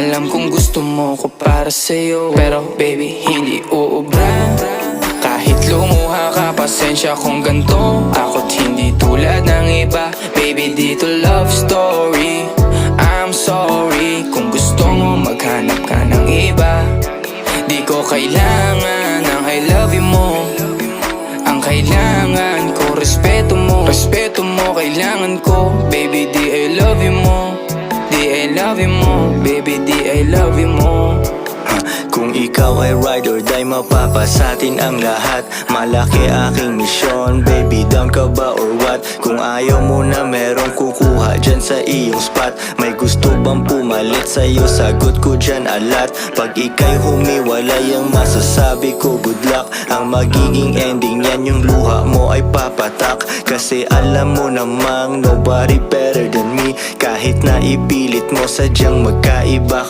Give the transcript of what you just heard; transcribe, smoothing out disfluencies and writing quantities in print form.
Alam kong gusto mo ko para sa'yo, pero baby hindi uubra. Kahit lumuha ka, pasensya kung ganto. Ako't hindi tulad ng iba. Baby dito love story. I'm sorry kung gusto mo maghanap ka ng iba. Di ko kailangan ng I love you mo. Ang kailangan ko respeto mo. Respeto mo kailangan ko. Baby di I love you mo. Di I love you mo. Baby di I love you mo. Kung ikaw ay ride or die, mapapasatin ang lahat. Malaki aking misyon, baby down ka ba or what? Kung ayaw mo na merong kukuha dyan sa iyong spot. May gusto bang pumalit sa'yo? Sagot ko dyan alat. Pag ika'y humiwalay, ang masasabi ko good luck. Ang magiging ending yan, yung luha mo ay papatak. Kasi alam mo namang nobody better than me. Kahit na ipilit mo sadyang magkaiba.